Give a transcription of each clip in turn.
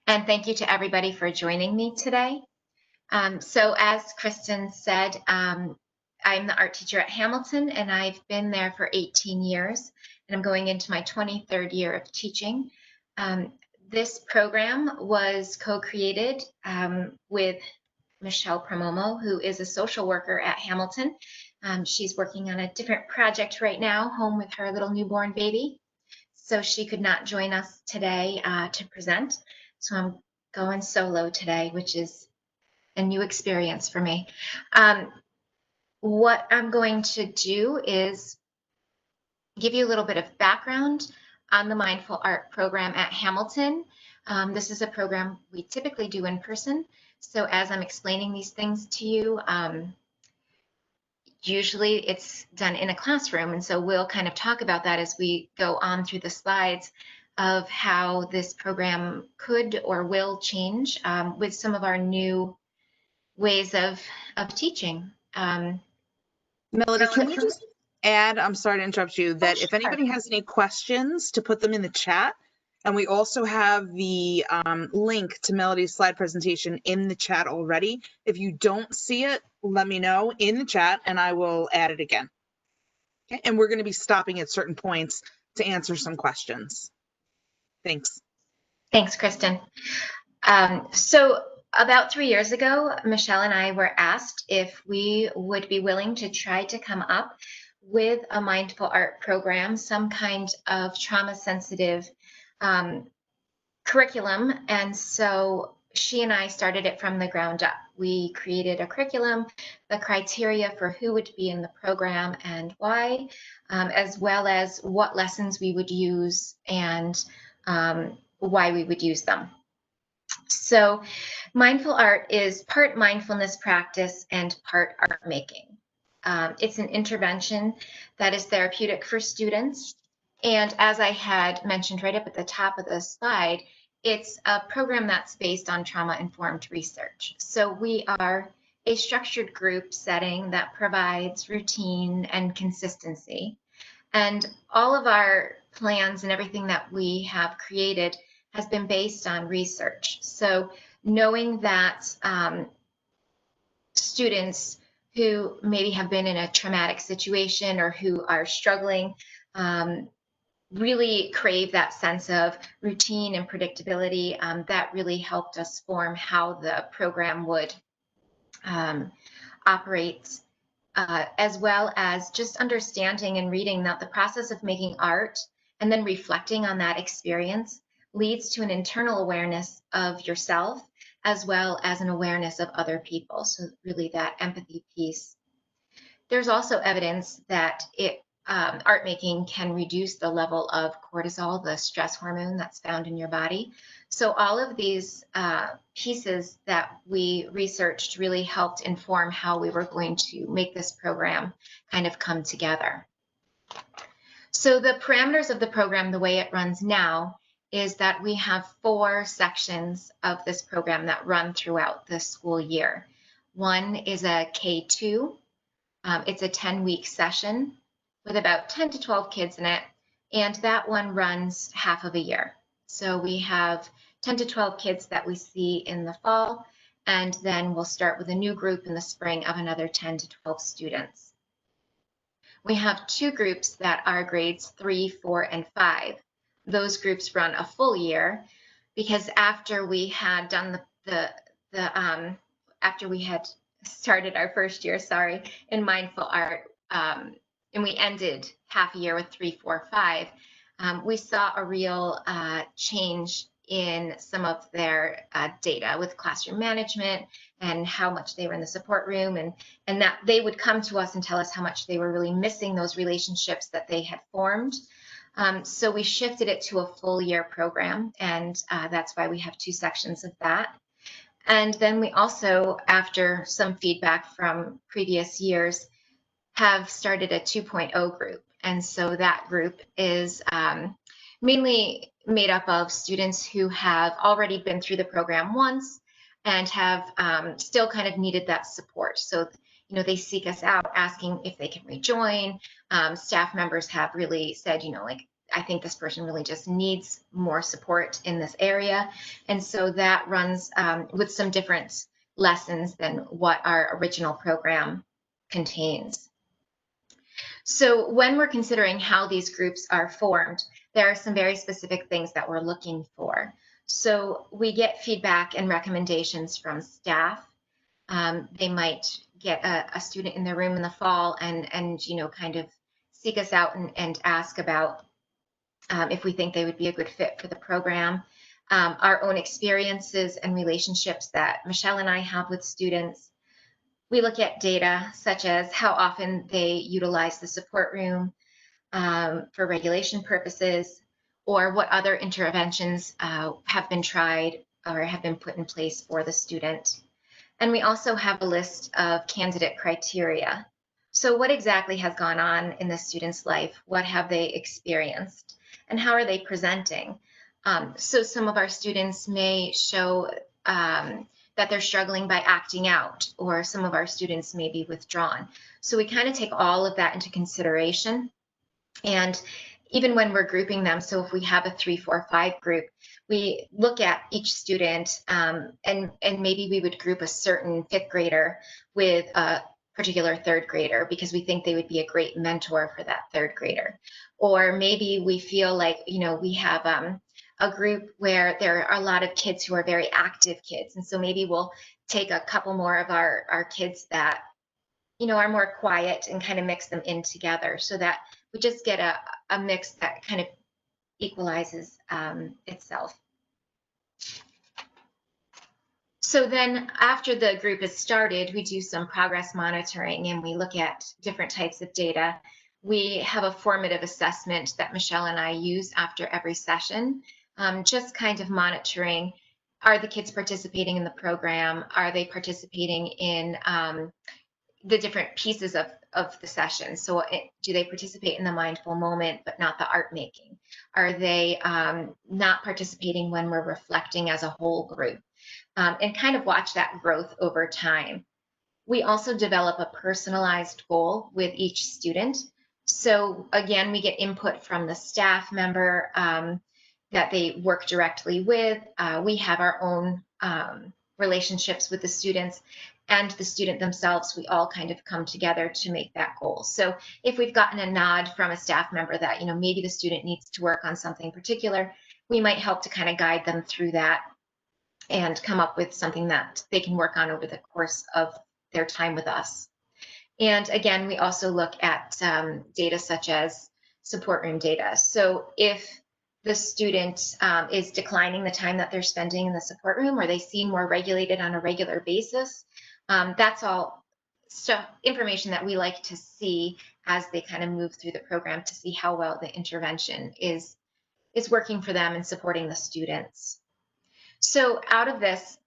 And thank you to everybody for joining me today. So as Kristen said, I'm the art teacher at Hamilton, and I've been there for 18 years, and I'm going into my 23rd year of teaching. This program was co-created with Michelle Pramomo, who is a social worker at Hamilton. She's working on a different project right now, home with her little newborn baby. So she could not join us today to present. So I'm going solo today, which is a new experience for me. What I'm going to do is give you a little bit of background on the Mindful Art program at Hamilton. This is a program we typically do in person. So as I'm explaining these things to you, usually it's done in a classroom. And so we'll kind of talk about that as we go on through the slides of how this program could or will change with some of our new ways of teaching. Melody, can we just add, I'm sorry to interrupt you, that if Sure. anybody has any questions, to put them in the chat. And we also have the link to Melody's slide presentation in the chat already. If you don't see it, let me know in the chat and I will add it again. Okay? And we're going to be stopping at certain points to answer some questions. Thanks. Thanks, Kristen. So about 3 years ago, Michelle and I were asked if we would be willing to try to come up with a mindful art program, some kind of trauma-sensitive curriculum. And so she and I started it from the ground up. We created a curriculum, the criteria for who would be in the program and why, as well as what lessons we would use and why we would use them. So mindful art is part mindfulness practice and part art making. It's an intervention that is therapeutic for students. And as I had mentioned right up at the top of the slide, it's a program that's based on trauma-informed research. So we are a structured group setting that provides routine and consistency. And all of our plans and everything that we have created has been based on research. So knowing that students who maybe have been in a traumatic situation or who are struggling really crave that sense of routine and predictability, that really helped us form how the program would operate, as well as just understanding and reading that the process of making art and then reflecting on that experience leads to an internal awareness of yourself as well as an awareness of other people. So really that empathy piece. There's also evidence that art making can reduce the level of cortisol, the stress hormone that's found in your body. So all of these pieces that we researched really helped inform how we were going to make this program kind of come together. So the parameters of the program, the way it runs now, is that we have 4 sections of this program that run throughout the school year. One is a K2. It's a 10-week session with about 10 to 12 kids in it, and that one runs half of a year. So we have 10 to 12 kids that we see in the fall, and then we'll start with a new group in the spring of another 10 to 12 students. We have 2 groups that are grades 3, 4, and 5. Those groups run a full year because after we had done after we had started our first year, in mindful art, and we ended half a year with 3, 4, 5, we saw a real change in some of their data with classroom management and how much they were in the support room, and that they would come to us and tell us how much they were really missing those relationships that they had formed. So we shifted it to a full year program, and that's why we have 2 sections of that. And then we also, after some feedback from previous years, have started a 2.0 group. And so that group is mainly made up of students who have already been through the program once and have still kind of needed that support. So, you know, they seek us out asking if they can rejoin. Staff members have really said, you know, like, I think this person really just needs more support in this area. And so that runs with some different lessons than what our original program contains. So when we're considering how these groups are formed, there are some very specific things that we're looking for. So we get feedback and recommendations from staff. They might get a student in their room in the fall and kind of seek us out and ask about if we think they would be a good fit for the program. Our own experiences and relationships that Michelle and I have with students. We look at data such as how often they utilize the support room for regulation purposes, or what other interventions have been tried or have been put in place for the student. And we also have a list of candidate criteria. So what exactly has gone on in the student's life? What have they experienced? And how are they presenting? So some of our students may show that they're struggling by acting out, or some of our students may be withdrawn. So we kind of take all of that into consideration. And even when we're grouping them, so if we have a 3, 4, 5 group, we look at each student and maybe we would group a certain 5th grader with a particular 3rd grader because we think they would be a great mentor for that 3rd grader. Or maybe we feel like, we have a group where there are a lot of kids who are very active kids. And so maybe we'll take a couple more of our kids that are more quiet and kind of mix them in together so that we just get a mix that kind of equalizes itself. So then after the group is started, we do some progress monitoring and we look at different types of data. We have a formative assessment that Michelle and I use after every session, just kind of monitoring, are the kids participating in the program? Are they participating in the different pieces of the session? So do they participate in the mindful moment, but not the art making? Are they not participating when we're reflecting as a whole group? And kind of watch that growth over time. We also develop a personalized goal with each student. So again, we get input from the staff member that they work directly with. We have our own relationships with the students and the student themselves. We all kind of come together to make that goal. So if we've gotten a nod from a staff member that, maybe the student needs to work on something particular, we might help to kind of guide them through that and come up with something that they can work on over the course of their time with us. And again, we also look at data such as support room data. So if the student is declining the time that they're spending in the support room, or they seem more regulated on a regular basis, that's all stuff, information that we like to see as they kind of move through the program to see how well the intervention is working for them and supporting the students. So out of this,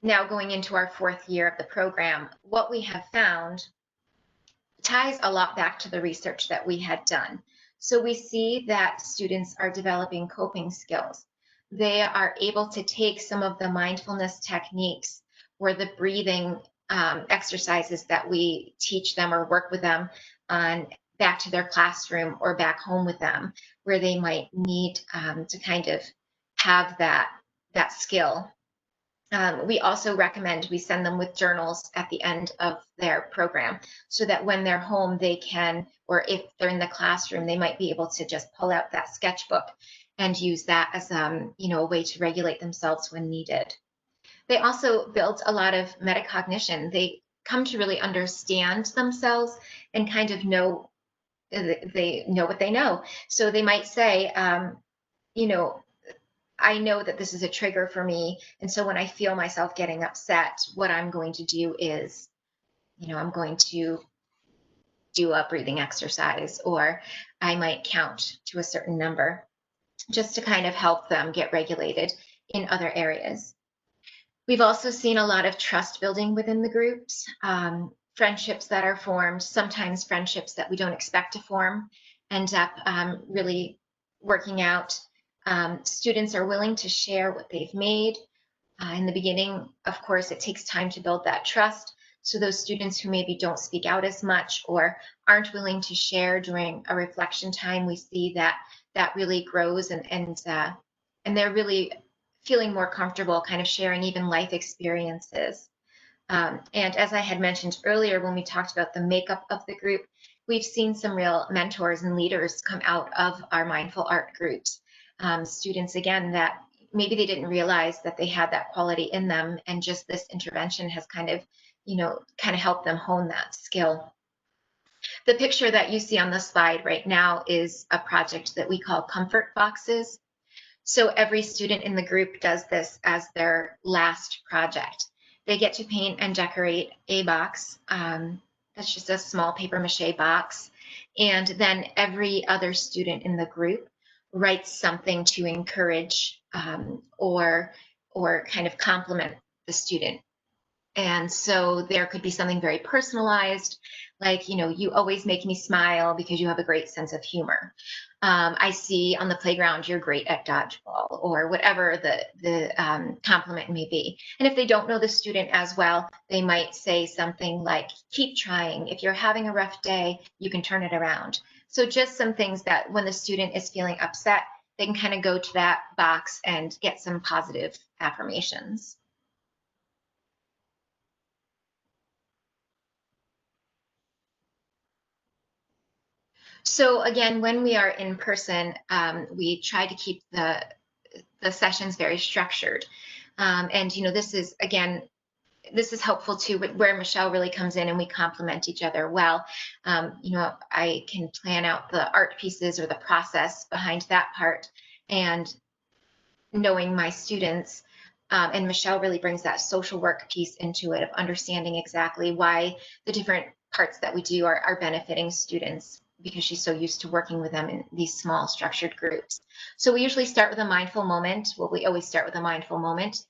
now going into our 4th year of the program, what we have found ties a lot back to the research that we had done. So we see that students are developing coping skills. They are able to take some of the mindfulness techniques or the breathing exercises that we teach them or work with them on back to their classroom or back home with them, where they might need to kind of have that skill. We also recommend we send them with journals at the end of their program so that when they're home, they can, or if they're in the classroom, they might be able to just pull out that sketchbook and use that as a way to regulate themselves when needed. They also build a lot of metacognition. They come to really understand themselves and kind of know, they know what they know. So they might say, I know that this is a trigger for me. And so when I feel myself getting upset, what I'm going to do is, I'm going to do a breathing exercise, or I might count to a certain number just to kind of help them get regulated in other areas. We've also seen a lot of trust building within the groups, friendships that are formed, sometimes friendships that we don't expect to form end up really working out. Students are willing to share what they've made. In the beginning, of course, it takes time to build that trust. So those students who maybe don't speak out as much or aren't willing to share during a reflection time, we see that that really grows, and they're really feeling more comfortable kind of sharing even life experiences. And as I had mentioned earlier, when we talked about the makeup of the group, we've seen some real mentors and leaders come out of our mindful art groups. Students, again, that maybe they didn't realize that they had that quality in them, and just this intervention has kind of, kind of helped them hone that skill. The picture that you see on the slide right now is a project that we call comfort boxes. So every student in the group does this as their last project. They get to paint and decorate a box. That's just a small paper mache box. And then every other student in the group writes something to encourage or kind of compliment the student. And so there could be something very personalized, like, you always make me smile because you have a great sense of humor. I see on the playground you're great at dodgeball, or whatever the compliment may be. And if they don't know the student as well, they might say something like, keep trying. If you're having a rough day, you can turn it around. So just some things that when the student is feeling upset, they can kind of go to that box and get some positive affirmations. So again, when we are in person, we try to keep the sessions very structured. And this is, again, this is helpful too, where Michelle really comes in and we complement each other well. I can plan out the art pieces or the process behind that part, and knowing my students, and Michelle really brings that social work piece into it, of understanding exactly why the different parts that we do are benefiting students, because she's so used to working with them in these small structured groups. So we usually start with a mindful moment. Well, we always start with a mindful moment.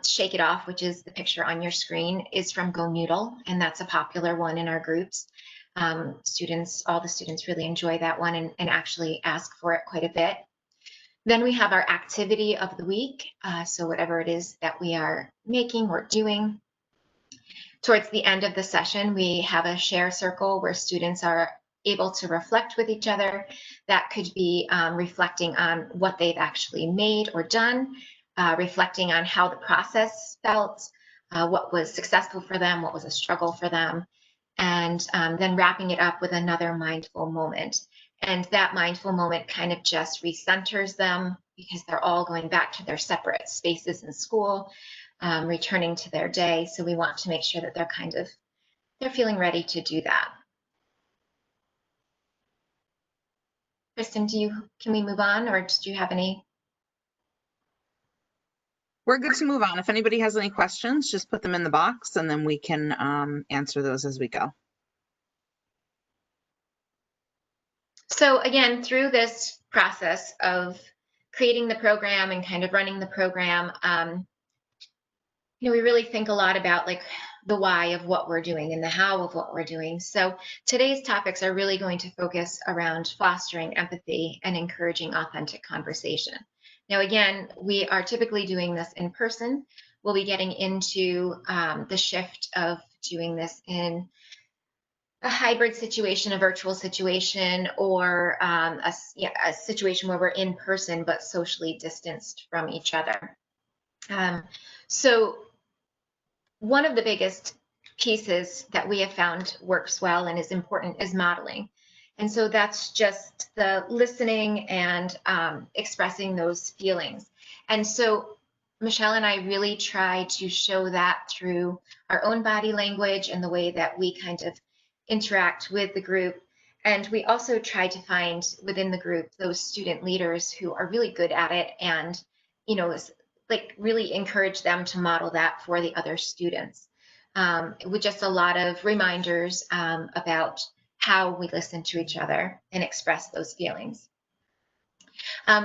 Shake It Off, which is the picture on your screen, is from Go Noodle, and that's a popular one in our groups. All the students really enjoy that one, and actually ask for it quite a bit. Then we have our activity of the week. So whatever it is that we are making or doing. Towards the end of the session, we have a share circle where students are able to reflect with each other. That could be reflecting on what they've actually made or done, reflecting on how the process felt, what was successful for them, what was a struggle for them, and then wrapping it up with another mindful moment. And that mindful moment kind of just recenters them, because they're all going back to their separate spaces in school, returning to their day. So we want to make sure that they're feeling ready to do that. Kristen, can we move on, or did you have any? We're good to move on. If anybody has any questions, just put them in the box and then we can answer those as we go. So again, through this process of creating the program and kind of running the program, we really think a lot about like the why of what we're doing and the how of what we're doing. So today's topics are really going to focus around fostering empathy and encouraging authentic conversation. Now, again, we are typically doing this in person. We'll be getting into the shift of doing this in a hybrid situation, a virtual situation, or a situation where we're in person but socially distanced from each other. So one of the biggest pieces that we have found works well and is important is modeling. And so that's just the listening and expressing those feelings. And so Michelle and I really try to show that through our own body language and the way that we kind of interact with the group. And we also try to find within the group those student leaders who are really good at it, and like really encourage them to model that for the other students, with just a lot of reminders about how we listen to each other and express those feelings.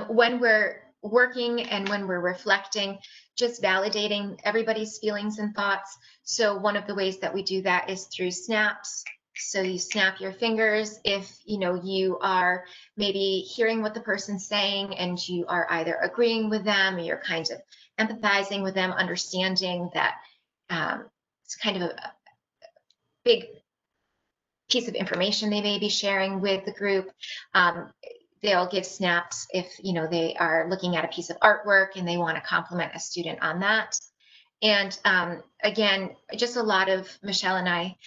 When we're working and when we're reflecting, just validating everybody's feelings and thoughts. So one of the ways that we do that is through snaps. So you snap your fingers if you are maybe hearing what the person's saying and you are either agreeing with them, or you're kind of empathizing with them, understanding that it's kind of a big piece of information they may be sharing with the group. they'll give snaps if, they are looking at a piece of artwork and they want to compliment a student on that. And again, just a lot of Michelle and I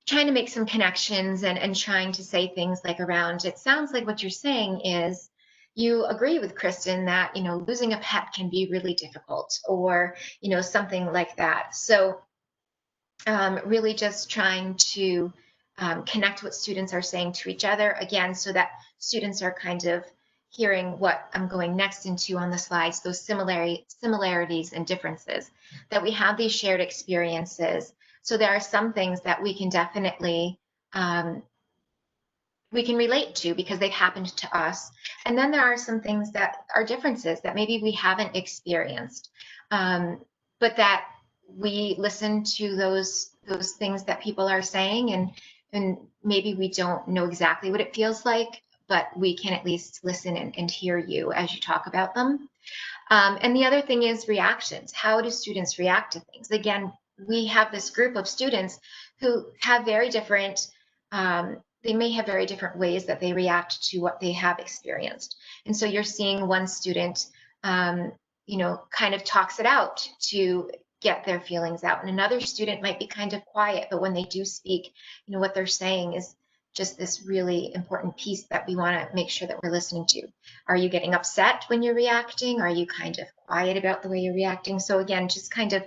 trying to make some connections and trying to say things like around, it sounds like what you're saying is you agree with Kristen that, losing a pet can be really difficult, or, something like that. So really just trying to connect what students are saying to each other, again, so that students are kind of hearing what I'm going next into on the slides, those similarities and differences, that we have these shared experiences. So there are some things that we can definitely we can relate to because they've happened to us. And then there are some things that are differences that maybe we haven't experienced, but that we listen to those things that people are saying, and maybe we don't know exactly what it feels like, but we can at least listen and hear you as you talk about them. And the other thing is reactions. How do students react to things? Again, we have this group of students who have very different, they may have very different ways that they react to what they have experienced. And so you're seeing one student, kind of talks it out to get their feelings out. And another student might be kind of quiet, but when they do speak, what they're saying is just this really important piece that we want to make sure that we're listening to. Are you getting upset when you're reacting? Are you kind of quiet about the way you're reacting? So again, just kind of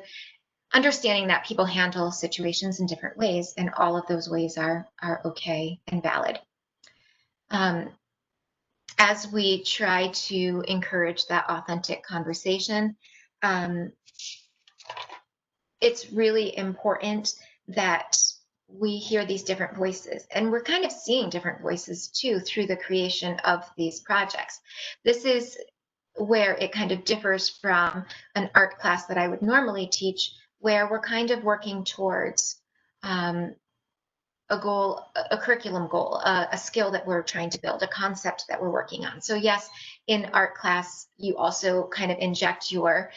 understanding that people handle situations in different ways, and all of those ways are okay and valid. As we try to encourage that authentic conversation, it's really important that we hear these different voices, and we're kind of seeing different voices too through the creation of these projects. This is where it kind of differs from an art class that I would normally teach, where we're kind of working towards a goal, a curriculum goal, a skill that we're trying to build, a concept that we're working on. So yes, in art class, you also kind of inject your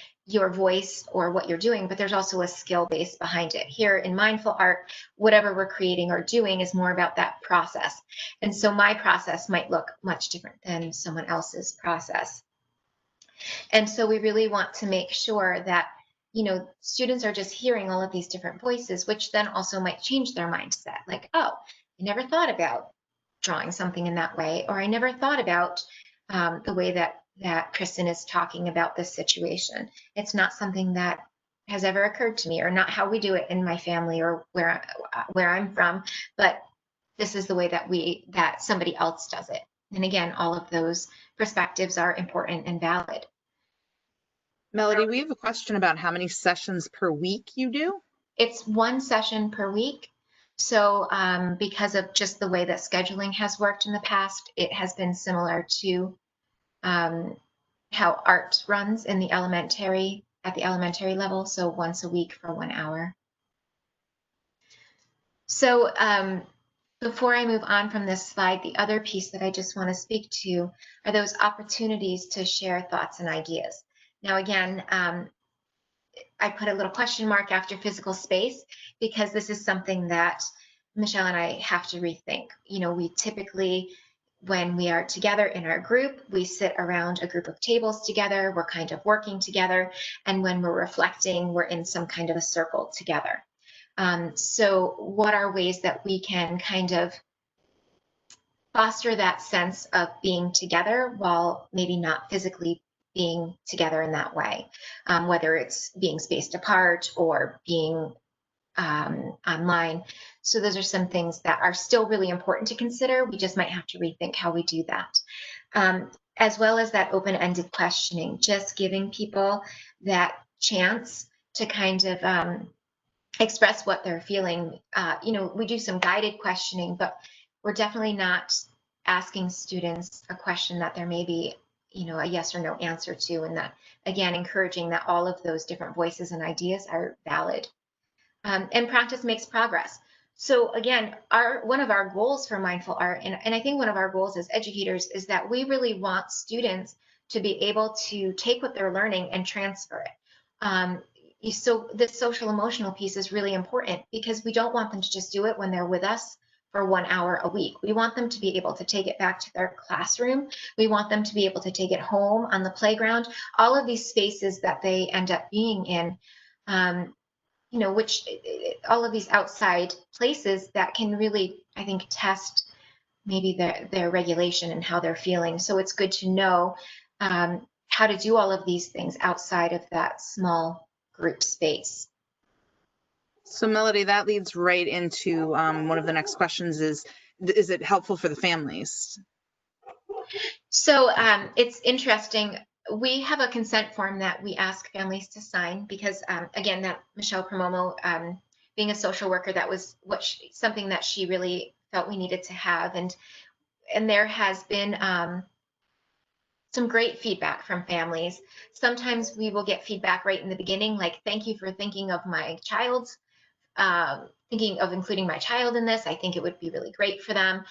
voice or what you're doing, but there's also a skill base behind it. Here in mindful art, whatever we're creating or doing is more about that process. And so my process might look much different than someone else's process. And so we really want to make sure that, students are just hearing all of these different voices, which then also might change their mindset. Like, oh, I never thought about drawing something in that way, or I never thought about the way that Kristen is talking about this situation. It's not something that has ever occurred to me, or not how we do it in my family or where I'm from, but this is the way that somebody else does it. And again, all of those perspectives are important and valid. Melody, we have a question about how many sessions per week you do. It's one session per week. So because of just the way that scheduling has worked in the past, it has been similar to how art runs at the elementary level. So once a week for 1 hour. So before I move on from this slide, the other piece that I just want to speak to are those opportunities to share thoughts and ideas. Now, again, I put a little question mark after physical space because this is something that Michelle and I have to rethink. We typically, when we are together in our group, we sit around a group of tables together, we're kind of working together, and when we're reflecting, we're in some kind of a circle together. So what are ways that we can kind of foster that sense of being together while maybe not physically being together in that way, whether it's being spaced apart or being online. So those are some things that are still really important to consider. We just might have to rethink how we do that. As well as that open-ended questioning, just giving people that chance to kind of express what they're feeling. We do some guided questioning, but we're definitely not asking students a question that there may be, a yes or no answer to, and that, again, encouraging that all of those different voices and ideas are valid. And practice makes progress. So again, one of our goals for mindful art, and I think one of our goals as educators, is that we really want students to be able to take what they're learning and transfer it. So this social emotional piece is really important because we don't want them to just do it when they're with us for 1 hour a week. We want them to be able to take it back to their classroom. We want them to be able to take it home on the playground. All of these spaces that they end up being in, which all of these outside places that can really, I think, test maybe their regulation and how they're feeling. So it's good to know how to do all of these things outside of that small group space. So Melody, that leads right into one of the next questions is it helpful for the families? So it's interesting. We have a consent form that we ask families to sign because, again, that Michelle Promomo, being a social worker, that was something that she really felt we needed to have, and there has been some great feedback from families. Sometimes we will get feedback right in the beginning, like, "Thank you for thinking of my child's." Thinking of including my child in this. I think it would be really great for them.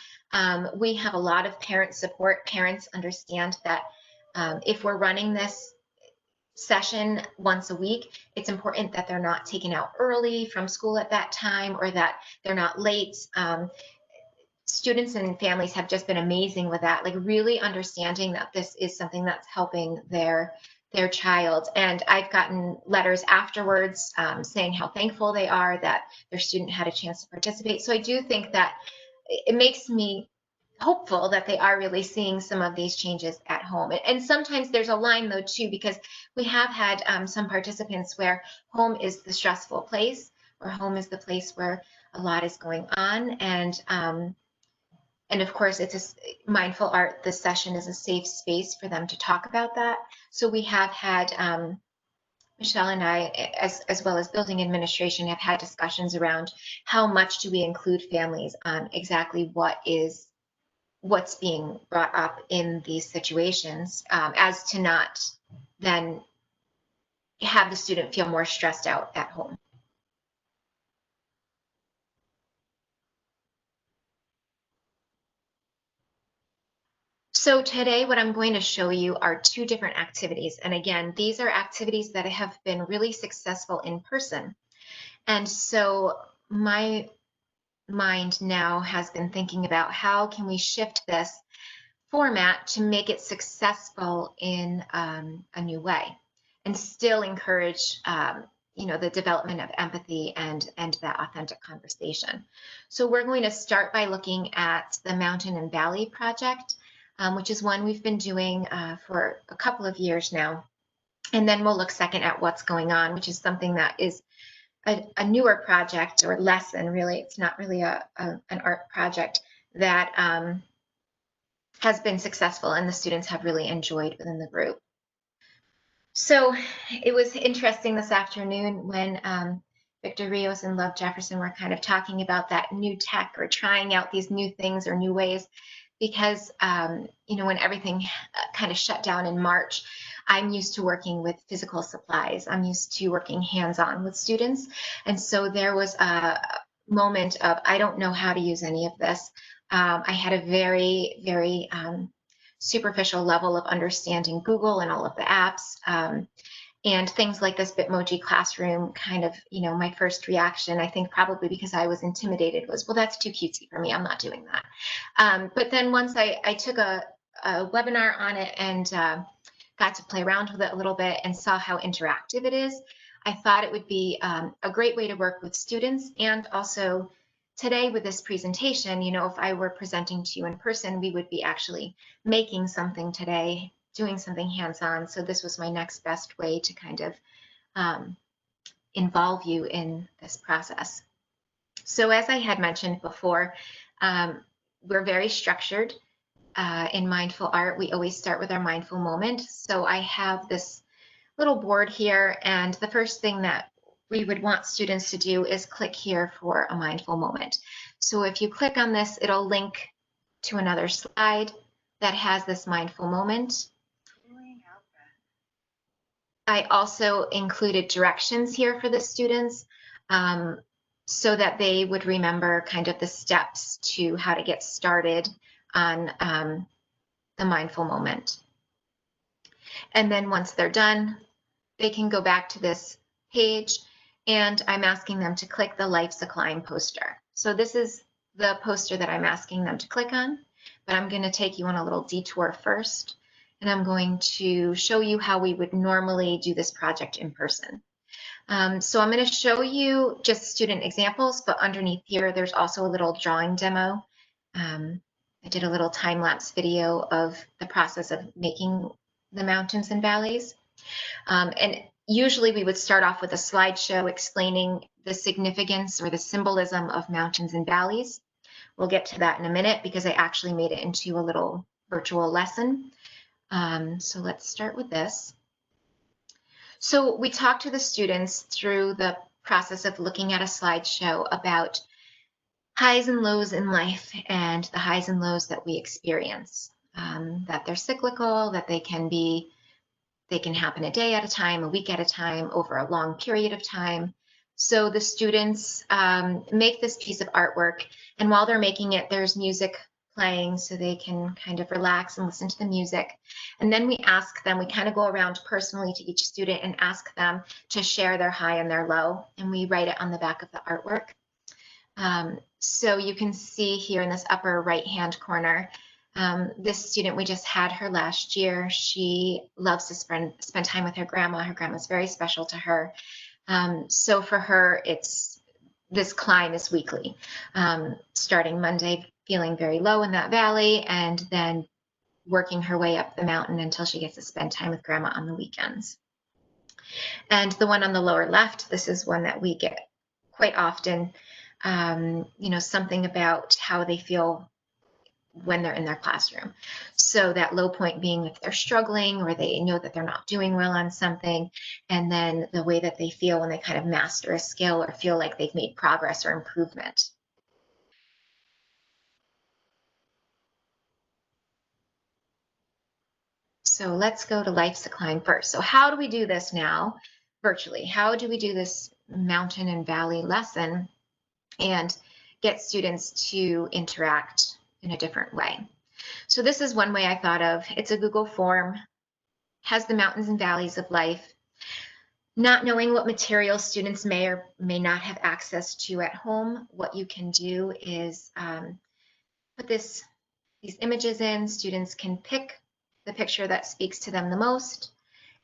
We have a lot of parent support. Parents understand that if we're running this session once a week, it's important that they're not taken out early from school at that time or that they're not late. Students and families have just been amazing with that, like really understanding that this is something that's helping their child. And I've gotten letters afterwards saying how thankful they are that their student had a chance to participate. So I do think that it makes me hopeful that they are really seeing some of these changes at home. And sometimes there's a line though too, because we have had some participants where home is the stressful place, or home is the place where a lot is going on. And of course, it's a mindful art. This session is a safe space for them to talk about that. So we have had Michelle and I, as well as building administration, have had discussions around how much do we include families on exactly what's being brought up in these situations, as to not then have the student feel more stressed out at home. So today, what I'm going to show you are two different activities. And again, these are activities that have been really successful in person. And so my mind now has been thinking about how can we shift this format to make it successful in a new way and still encourage the development of empathy and that authentic conversation. So we're going to start by looking at the Mountain and Valley Project, which is one we've been doing for a couple of years now. And then we'll look second at What's Going On, which is something that is a newer project or lesson, really. It's not really an art project that has been successful and the students have really enjoyed within the group. So it was interesting this afternoon when Victor Rios and Love Jefferson were kind of talking about that new tech or trying out these new things or new ways, because when everything kind of shut down in March, I'm used to working with physical supplies. I'm used to working hands-on with students. And so there was a moment of, I don't know how to use any of this. I had a very, very superficial level of understanding Google and all of the apps. And things like this Bitmoji classroom, kind of, my first reaction, I think probably because I was intimidated, was, well, that's too cutesy for me. I'm not doing that. But then once I took a webinar on it and got to play around with it a little bit and saw how interactive it is, I thought it would be a great way to work with students. And also today with this presentation, if I were presenting to you in person, we would be actually making something today, doing something hands-on. So this was my next best way to kind of involve you in this process. So as I had mentioned before, we're very structured in mindful art. We always start with our mindful moment. So I have this little board here, and the first thing that we would want students to do is click here for a mindful moment. So if you click on this, it'll link to another slide that has this mindful moment. I also included directions here for the students so that they would remember kind of the steps to how to get started on the mindful moment. And then once they're done, they can go back to this page, and I'm asking them to click the Life's a Climb poster. So this is the poster that I'm asking them to click on, but I'm going to take you on a little detour first, and I'm going to show you how we would normally do this project in person. So I'm going to show you just student examples, but underneath here, there's also a little drawing demo. I did a little time-lapse video of the process of making the mountains and valleys. And usually we would start off with a slideshow explaining the significance or the symbolism of mountains and valleys. We'll get to that in a minute because I actually made it into a little virtual lesson. So let's start with this. So we talked to the students through the process of looking at a slideshow about highs and lows in life and the highs and lows that we experience, that they're cyclical, that they can happen a day at a time, a week at a time, over a long period of time. So the students make this piece of artwork, and while they're making it, there's music playing so they can kind of relax and listen to the music. And then we ask them, we kind of go around personally to each student and ask them to share their high and their low, and we write it on the back of the artwork. So you can see here in this upper right-hand corner, this student, we just had her last year. She loves to spend time with her grandma. Her grandma's very special to her. So for her, this climb is weekly, starting Monday, feeling very low in that valley, and then working her way up the mountain until she gets to spend time with grandma on the weekends. And the one on the lower left, this is one that we get quite often, something about how they feel when they're in their classroom. So that low point being if they're struggling or they know that they're not doing well on something, and then the way that they feel when they kind of master a skill or feel like they've made progress or improvement. So let's go to Life's a Climb first. So how do we do this now virtually? How do we do this mountain and valley lesson and get students to interact in a different way? So this is one way I thought of. It's a Google form, has the mountains and valleys of life. Not knowing what materials students may or may not have access to at home, what you can do is put these images in. Students can pick the picture that speaks to them the most,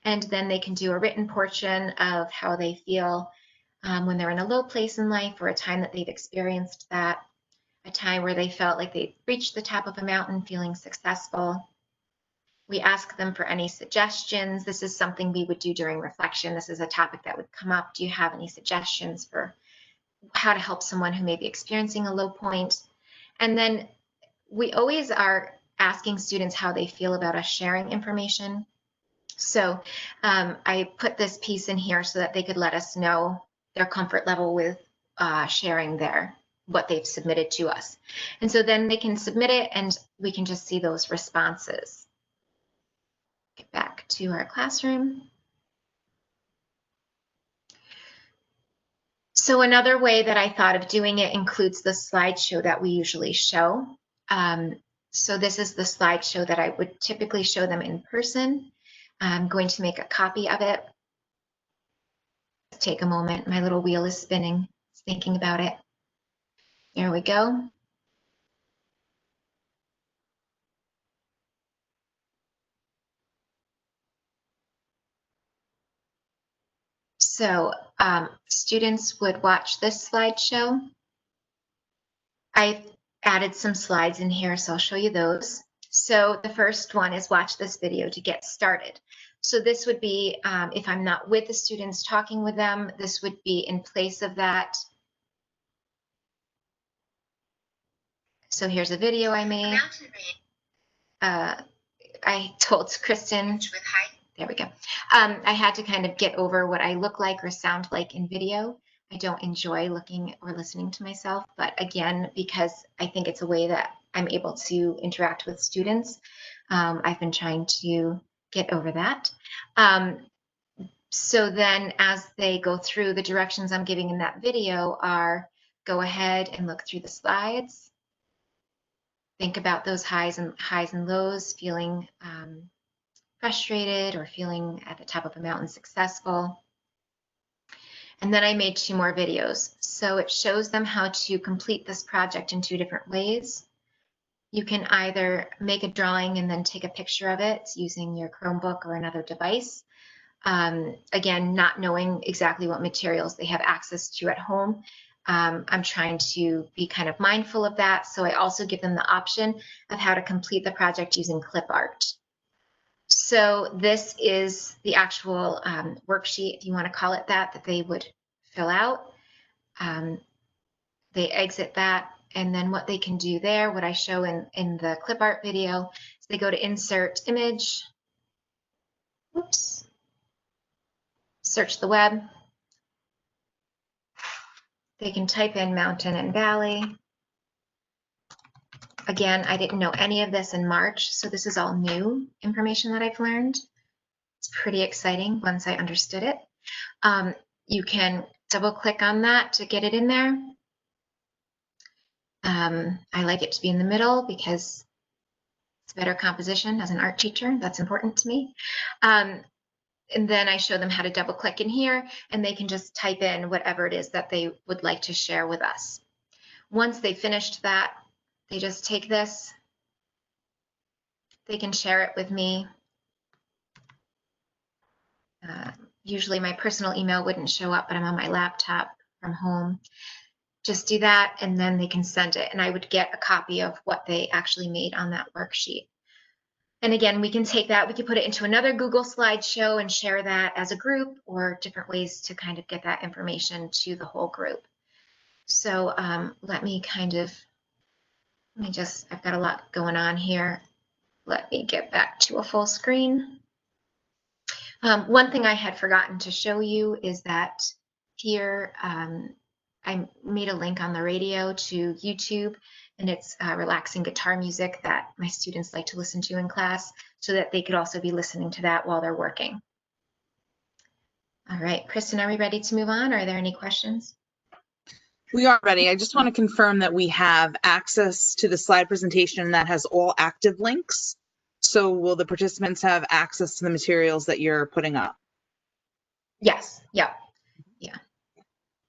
and then they can do a written portion of how they feel when they're in a low place in life or a time that they've experienced that, a time where they felt like they reached the top of a mountain feeling successful. We ask them for any suggestions. This is something we would do during reflection. This is a topic that would come up. Do you have any suggestions for how to help someone who may be experiencing a low point? And then we always are asking students how they feel about us sharing information. So I put this piece in here so that they could let us know their comfort level with sharing what they've submitted to us. And so then they can submit it and we can just see those responses. Get back to our classroom. So another way that I thought of doing it includes the slideshow that we usually show. So this is the slideshow that I would typically show them in person. I'm going to make a copy of it. Take a moment. My little wheel is spinning. It's thinking about it. There we go. So students would watch this slideshow. I added some slides in here, so I'll show you those. So the first one is watch this video to get started. So this would be, if I'm not with the students talking with them, this would be in place of that. So here's a video I made. I told Kristen, there we go. I had to kind of get over what I look like or sound like in video. I don't enjoy looking or listening to myself, but again, because I think it's a way that I'm able to interact with students, I've been trying to get over that. So then as they go through, the directions I'm giving in that video are go ahead and look through the slides. Think about those highs and lows, feeling frustrated or feeling at the top of a mountain successful. And then I made 2 more videos. So it shows them how to complete this project in 2 different ways. You can either make a drawing and then take a picture of it using your Chromebook or another device. Again, not knowing exactly what materials they have access to at home. I'm trying to be kind of mindful of that. So I also give them the option of how to complete the project using clip art. So this is the actual worksheet, if you want to call it that, that they would fill out. They exit that, and then what they can do there, what I show in the clip art video, is they go to insert image, oops, search the web. They can type in mountain and valley. Again, I didn't know any of this in March, so this is all new information that I've learned. It's pretty exciting once I understood it. You can double click on that to get it in there. I like it to be in the middle because it's better composition as an art teacher. That's important to me. And then I show them how to double click in here, and they can just type in whatever it is that they would like to share with us. Once they finished that, they just take this, they can share it with me. Usually my personal email wouldn't show up, but I'm on my laptop from home. Just do that, and then they can send it, and I would get a copy of what they actually made on that worksheet. And again, we can take that, we could put it into another Google slideshow and share that as a group, or different ways to kind of get that information to the whole group. So let me just, I've got a lot going on here. Let me get back to a full screen. One thing I had forgotten to show you is that here, I made a link on the radio to YouTube, and it's relaxing guitar music that my students like to listen to in class, so that they could also be listening to that while they're working. All right, Kristen, are we ready to move on? Are there any questions? We are ready. I just want to confirm that we have access to the slide presentation that has all active links. So will the participants have access to the materials that you're putting up? Yes, yep, yeah.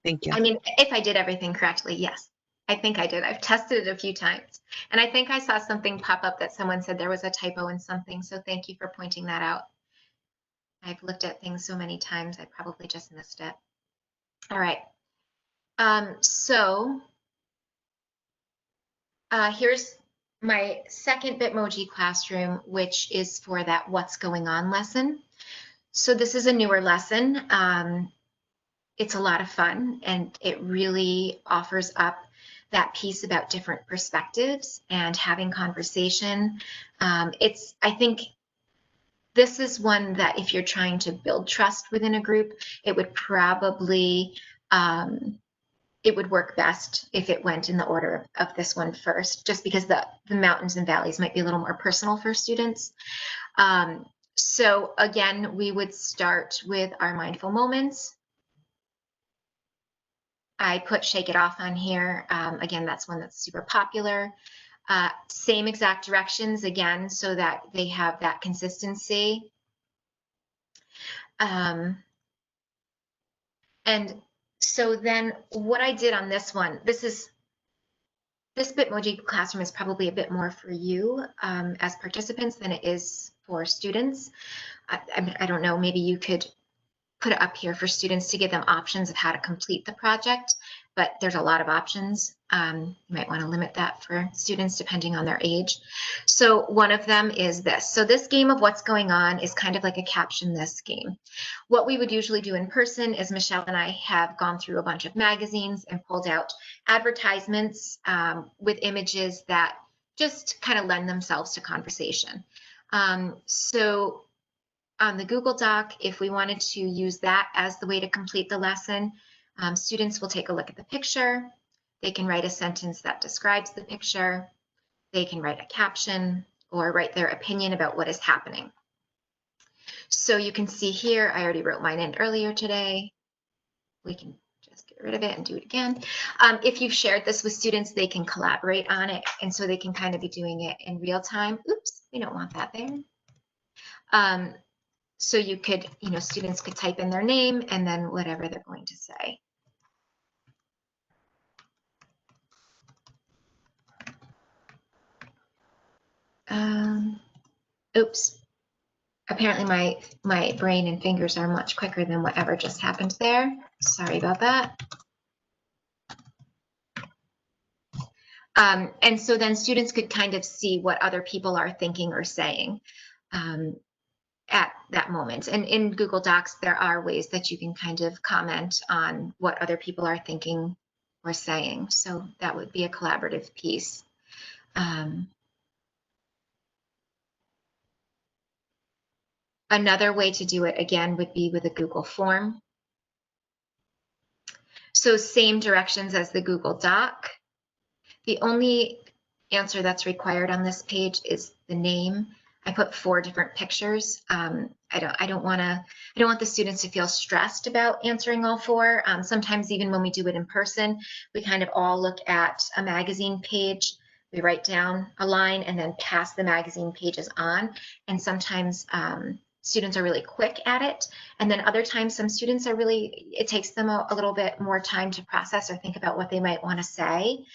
Thank you. I mean, if I did everything correctly, yes. I think I did. I've tested it a few times. And I think I saw something pop up that someone said there was a typo in something, so thank you for pointing that out. I've looked at things so many times, I probably just missed it. All right. Here's my second Bitmoji classroom, which is for that What's Going On lesson. So this is a newer lesson. It's a lot of fun, and it really offers up that piece about different perspectives and having conversation. I think this is one that if you're trying to build trust within a group, it would probably, it would work best if it went in the order of this one first, just because the mountains and valleys might be a little more personal for students. So again, we would start with our mindful moments. I put Shake It Off on here. Again, that's one that's super popular. Same exact directions again, so that they have that consistency. And so then what I did on this one, this Bitmoji classroom is probably a bit more for you as participants than it is for students. I don't know, maybe you could put it up here for students to give them options of how to complete the project, but there's a lot of options. You might want to limit that for students depending on their age. So one of them is this. So this game of What's Going On is kind of like a caption this game. What we would usually do in person is Michelle and I have gone through a bunch of magazines and pulled out advertisements with images that just kind of lend themselves to conversation. So on the Google Doc, if we wanted to use that as the way to complete the lesson, students will take a look at the picture. They can write a sentence that describes the picture. They can write a caption or write their opinion about what is happening. So you can see here, I already wrote mine in earlier today. We can just get rid of it and do it again. If you've shared this with students, they can collaborate on it. And so they can kind of be doing it in real time. Oops, we don't want that there. So you could, students could type in their name and then whatever they're going to say. Oops. Apparently my brain and fingers are much quicker than whatever just happened there. Sorry about that. And so then students could kind of see what other people are thinking or saying at that moment. And in Google Docs, there are ways that you can kind of comment on what other people are thinking or saying. So that would be a collaborative piece. Another way to do it, again, would be with a Google form. So same directions as the Google Doc. The only answer that's required on this page is the name. I put 4 different pictures. I don't want the students to feel stressed about answering all 4. Sometimes even when we do it in person, we kind of all look at a magazine page. We write down a line and then pass the magazine pages on. And sometimes students are really quick at it. And then other times, some students are really, it takes them a little bit more time to process or think about what they might want to say.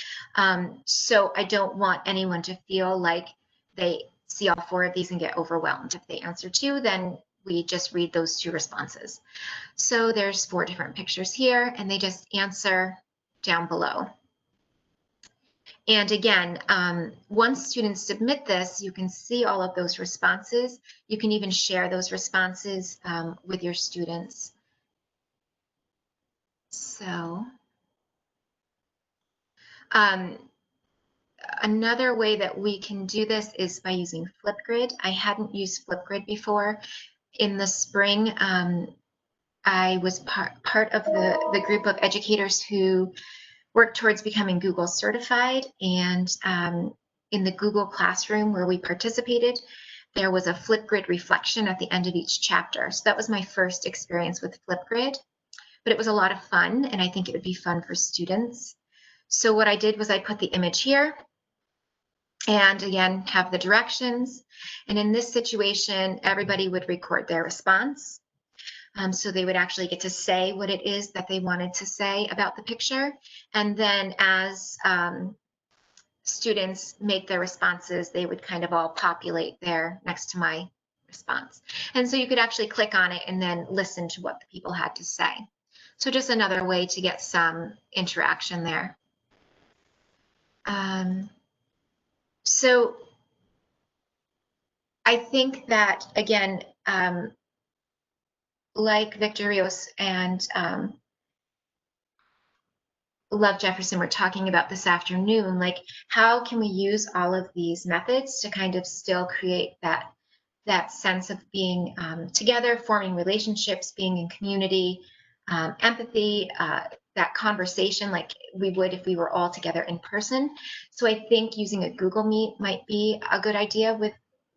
So I don't want anyone to feel like they see all 4 of these and get overwhelmed. If they answer 2, then we just read those 2 responses. So there's 4 different pictures here, and they just answer down below. And again, once students submit this, you can see all of those responses. You can even share those responses with your students. So another way that we can do this is by using Flipgrid. I hadn't used Flipgrid before. In the spring, I was part of the group of educators who worked towards becoming Google certified. And in the Google Classroom where we participated, there was a Flipgrid reflection at the end of each chapter. So that was my first experience with Flipgrid, but it was a lot of fun, and I think it would be fun for students. So what I did was I put the image here, and again, have the directions. And in this situation, everybody would record their response. So they would actually get to say what it is that they wanted to say about the picture. And then as students make their responses, they would kind of all populate there next to my response. And so you could actually click on it and then listen to what the people had to say. So just another way to get some interaction there. So I think that, again, like Victor Rios and Love Jefferson were talking about this afternoon, like how can we use all of these methods to kind of still create that sense of being together, forming relationships, being in community, empathy, that conversation like we would if we were all together in person. So I think using a Google Meet might be a good idea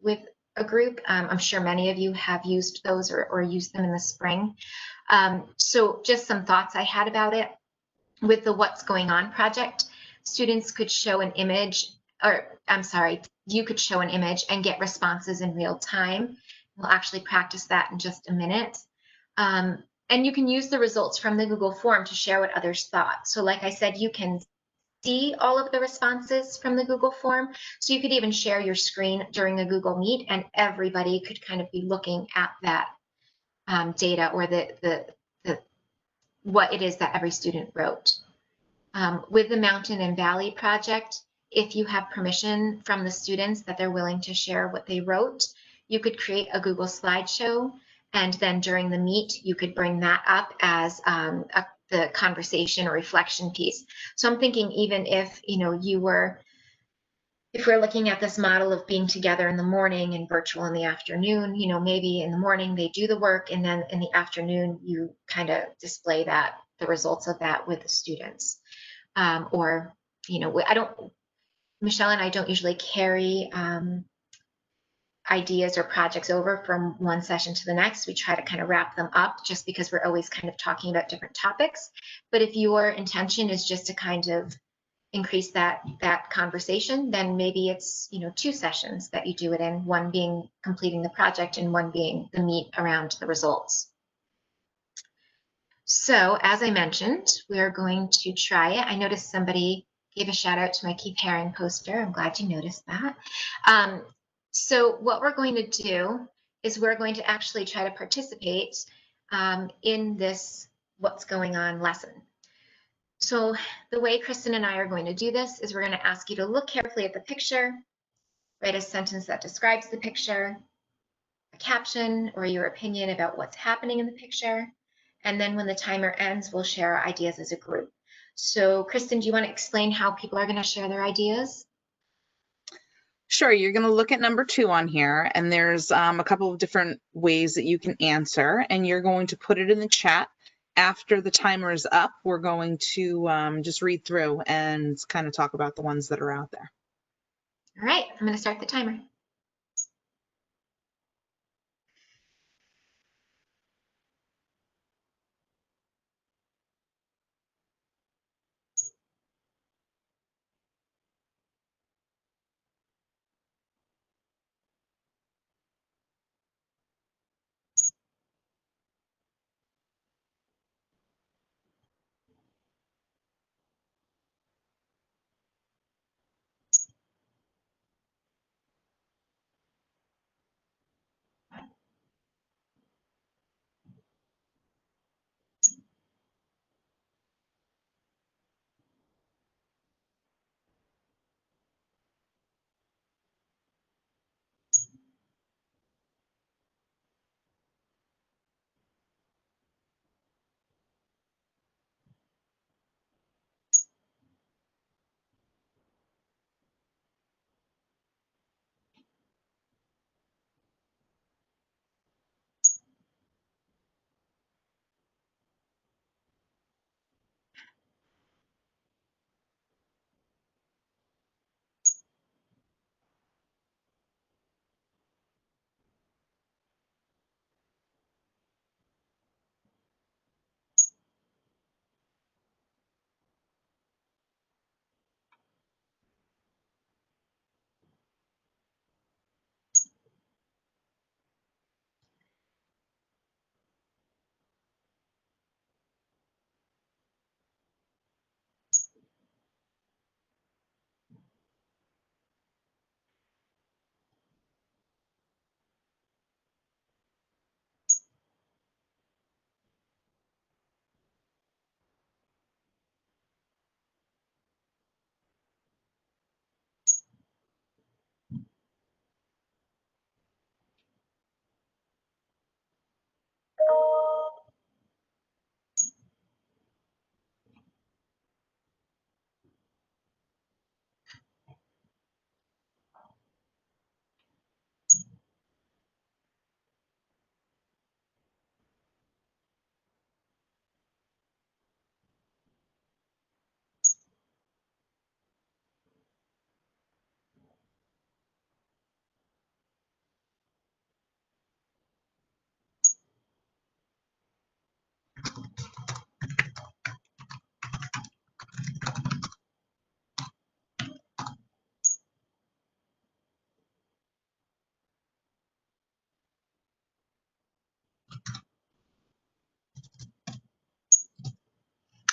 with a group. I'm sure many of you have used those or used them in the spring. So just some thoughts I had about it. With the What's Going On project, students could show an image, or I'm sorry, you could show an image and get responses in real time. We'll actually practice that in just a minute. And you can use the results from the Google form to share what others thought. So like I said, you can see all of the responses from the Google form. So you could even share your screen during a Google Meet, and everybody could kind of be looking at that data or the what it is that every student wrote. With the Mountain and Valley project, if you have permission from the students that they're willing to share what they wrote, you could create a Google slideshow, and then during the meet, you could bring that up as the conversation or reflection piece. So I'm thinking even if, if we're looking at this model of being together in the morning and virtual in the afternoon, maybe in the morning they do the work, and then in the afternoon you kind of display the results of that with the students. Or, Michelle and I don't usually carry ideas or projects over from one session to the next. We try to kind of wrap them up just because we're always kind of talking about different topics. But if your intention is just to kind of increase that conversation, then maybe it's 2 sessions that you do it in, one being completing the project and one being the meat around the results. So as I mentioned, we are going to try it. I noticed somebody gave a shout out to my Keep Haring poster. I'm glad you noticed that. So what we're going to do is we're going to actually try to participate in this what's going on lesson. So the way Kristen and I are going to do this is we're going to ask you to look carefully at the picture, write a sentence that describes the picture, a caption or your opinion about what's happening in the picture. And then when the timer ends, we'll share our ideas as a group. So Kristen, do you want to explain how people are going to share their ideas? Sure, you're going to look at number 2 on here, and there's a couple of different ways that you can answer, and you're going to put it in the chat. After the timer is up, we're going to just read through and kind of talk about the ones that are out there. All right, I'm going to start the timer.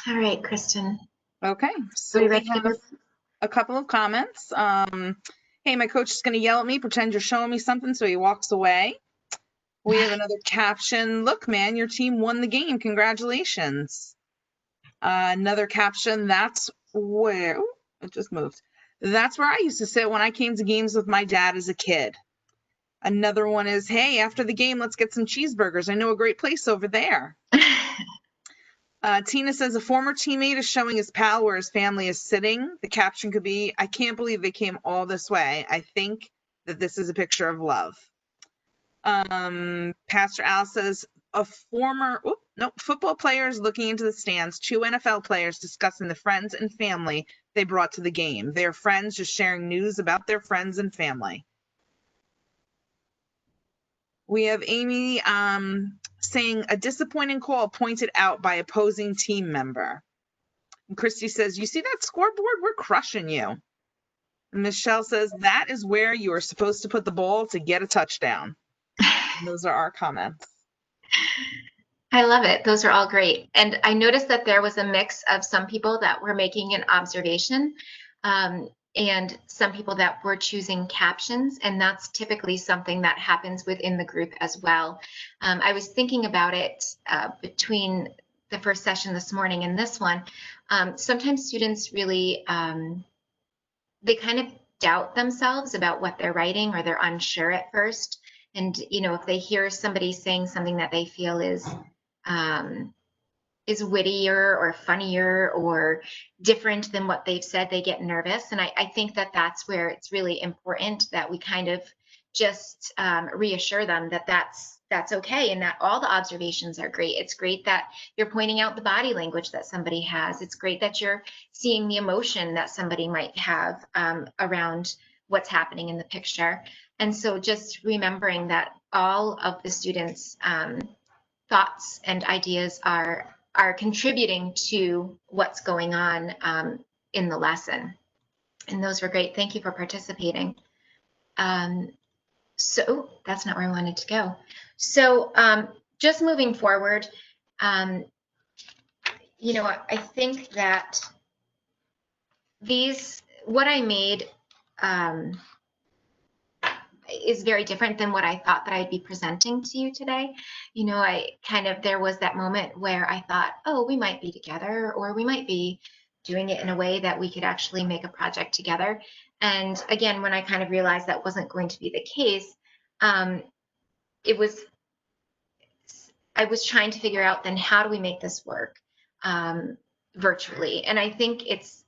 All right, Kristen. Okay, so we have a couple of comments. Hey, my coach is going to yell at me, pretend you're showing me something, so he walks away. We have another caption. Look, man, your team won the game. Congratulations. Another caption. That's where it just moved. That's where I used to sit when I came to games with my dad as a kid. Another one is, hey, after the game, let's get some cheeseburgers. I know a great place over there. Tina says a former teammate is showing his pal where his family is sitting. The caption could be, I can't believe they came all this way. I think that this is a picture of love. Pastor Al says a former football players looking into the stands, 2 NFL players discussing the friends and family they brought to the game. Their friends just sharing news about their friends and family. We have Amy saying a disappointing call pointed out by opposing team member. And Christy says, you see that scoreboard? We're crushing you. And Michelle says, that is where you are supposed to put the ball to get a touchdown. And those are our comments. I love it. Those are all great. And I noticed that there was a mix of some people that were making an observation, and some people that were choosing captions. And that's typically something that happens within the group as well. I was thinking about it between the first session this morning and this one. Sometimes students really, they kind of doubt themselves about what they're writing, or they're unsure at first. And, if they hear somebody saying something that they feel is wittier or funnier or different than what they've said, they get nervous. And I think that that's where it's really important that we kind of just reassure them that that's okay, and that all the observations are great. It's great that you're pointing out the body language that somebody has. It's great that you're seeing the emotion that somebody might have around what's happening in the picture. And so just remembering that all of the students' thoughts and ideas are contributing to what's going on in the lesson. And those were great. Thank you for participating. So that's not where I wanted to go. So just moving forward, I think that what I made is very different than what I thought that I'd be presenting to you today. There was that moment where I thought, oh, we might be together, or we might be doing it in a way that we could actually make a project together. And again, when I kind of realized that wasn't going to be the case, I was trying to figure out, then how do we make this work virtually? And I think it's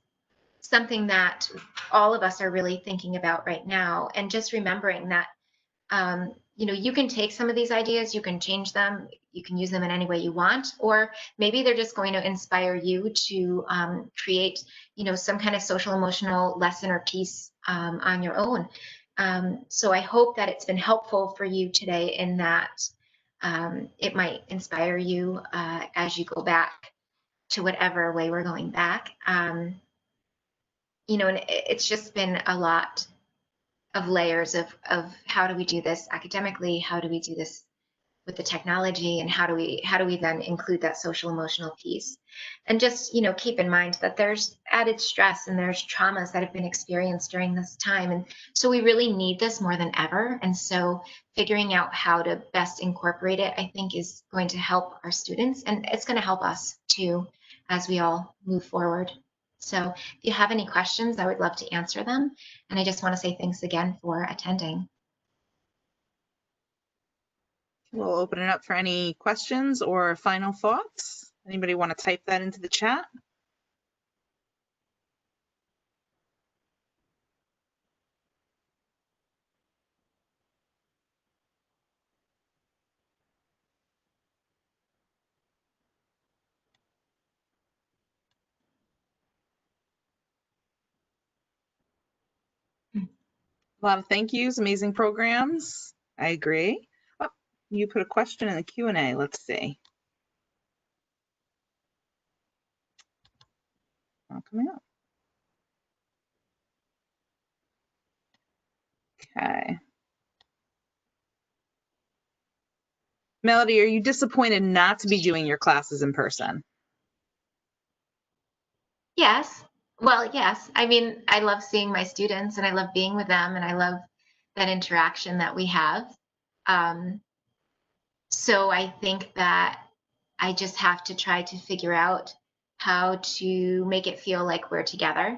something that all of us are really thinking about right now, and just remembering that you can take some of these ideas, you can change them, you can use them in any way you want, or maybe they're just going to inspire you to create some kind of social emotional lesson or piece on your own. So I hope that it's been helpful for you today, in that it might inspire you as you go back to whatever way we're going back. And it's just been a lot of layers of how do we do this academically, how do we do this with the technology, and how do we then include that social emotional piece. And just keep in mind that there's added stress and there's traumas that have been experienced during this time, and so we really need this more than ever. And so figuring out how to best incorporate it, I think, is going to help our students, and it's going to help us too as we all move forward. So if you have any questions, I would love to answer them. And I just want to say thanks again for attending. We'll open it up for any questions or final thoughts. Anybody want to type that into the chat? A lot of thank yous, amazing programs. I agree. Oh, you put a question in the Q&A. Let's see. Not coming up. Okay. Melody, are you disappointed not to be doing your classes in person? Yes. Well, yes. I mean, I love seeing my students, and I love being with them, and I love that interaction that we have. So I think that I just have to try to figure out how to make it feel like we're together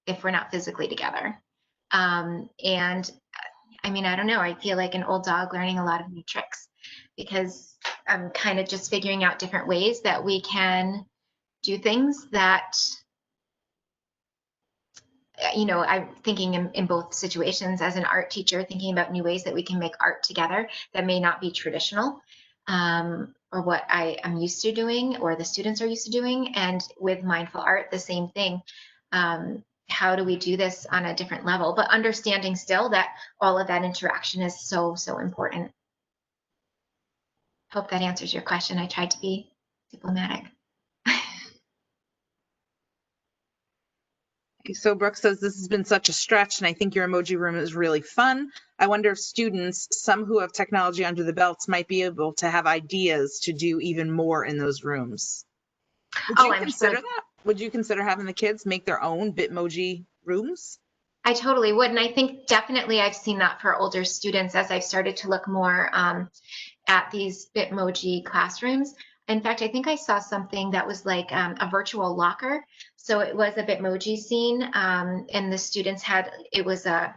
if we're not physically together. And I mean, I don't know. I feel like an old dog learning a lot of new tricks, because I'm kind of just figuring out different ways that we can do things that, I'm thinking in both situations as an art teacher, thinking about new ways that we can make art together that may not be traditional, or what I am used to doing, or the students are used to doing. And with mindful art, the same thing. How do we do this on a different level, but understanding still that all of that interaction is so, so important. Hope that answers your question. I tried to be diplomatic. So Brooke says this has been such a stretch, and I think your emoji room is really fun. I wonder if students, some who have technology under the belts, might be able to have ideas to do even more in those rooms. Would Oh, you I'm sure. consider that? Would you consider having the kids make their own Bitmoji rooms? I totally would. And I think definitely I've seen that for older students as I've started to look more at these Bitmoji classrooms. In fact, I think I saw something that was like a virtual locker. So it was a Bitmoji scene, and the students had, it was a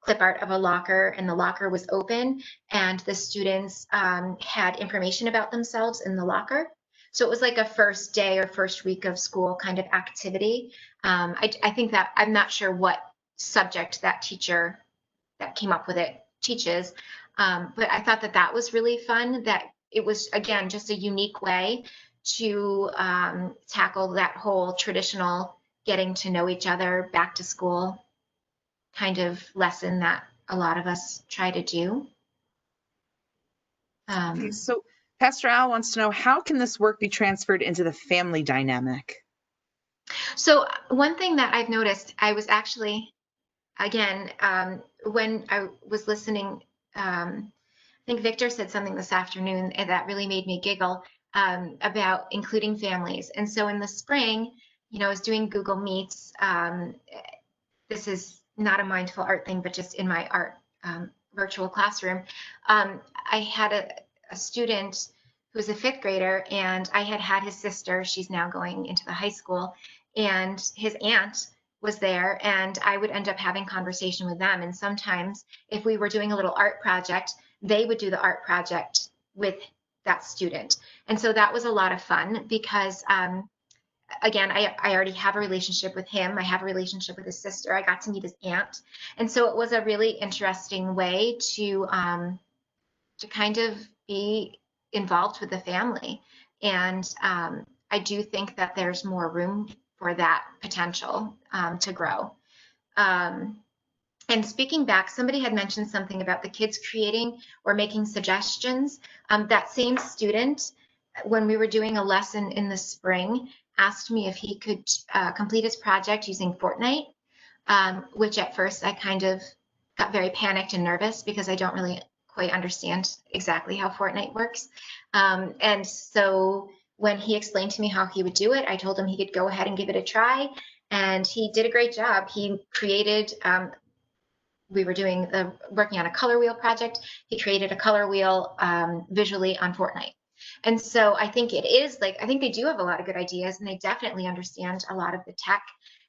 clip art of a locker, and the locker was open, and the students had information about themselves in the locker. So it was like a first day or first week of school kind of activity. I think that, I'm not sure what subject that teacher that came up with it teaches, but I thought that that was really fun. That it was, again, just a unique way to tackle that whole traditional getting to know each other back to school kind of lesson that a lot of us try to do. Okay, so Pastor Al wants to know, how can this work be transferred into the family dynamic? So one thing that I've noticed, I was actually, again, when I was listening, I think Victor said something this afternoon that really made me giggle, about including families. And so in the spring, I was doing Google Meets. This is not a mindful art thing, but just in my art virtual classroom. I had a student who was a fifth grader, and I had his sister. She's now going into the high school, and his aunt was there, and I would end up having conversation with them. And sometimes, if we were doing a little art project, they would do the art project with that student. And so that was a lot of fun because again, I already have a relationship with him. I have a relationship with his sister. I got to meet his aunt. And so it was a really interesting way to kind of be involved with the family. And I do think that there's more room for that potential to grow. Um, and speaking back, somebody had mentioned something about the kids creating or making suggestions. That same student, when we were doing a lesson in the spring, asked me if he could complete his project using Fortnite, which at first I kind of got very panicked and nervous because I don't really quite understand exactly how Fortnite works. And so when he explained to me how he would do it, I told him he could go ahead and give it a try. And he did a great job. He created we were working on a color wheel project. He created a color wheel visually on Fortnite. And so I think it is like, I think they do have a lot of good ideas, and they definitely understand a lot of the tech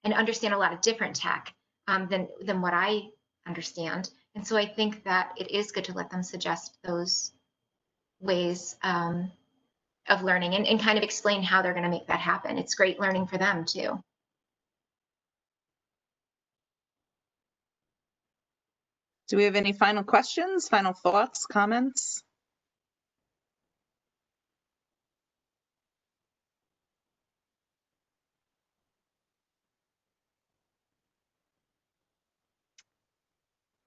and understand a lot of different tech than what I understand. And so I think that it is good to let them suggest those ways of learning and kind of explain how they're going to make that happen. It's great learning for them too. Do we have any final questions, final thoughts, comments?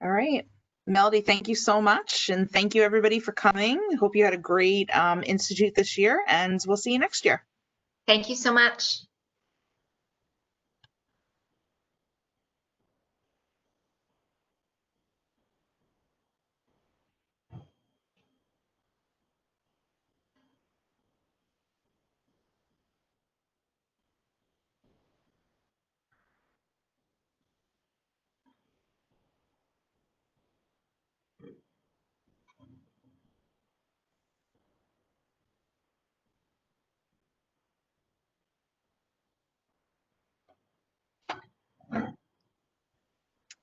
All right. Melody, thank you so much. And thank you everybody for coming. Hope you had a great Institute this year, and we'll see you next year. Thank you so much.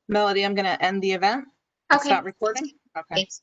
Melody, I'm going to end the event and Okay. stop recording. Okay. Thanks.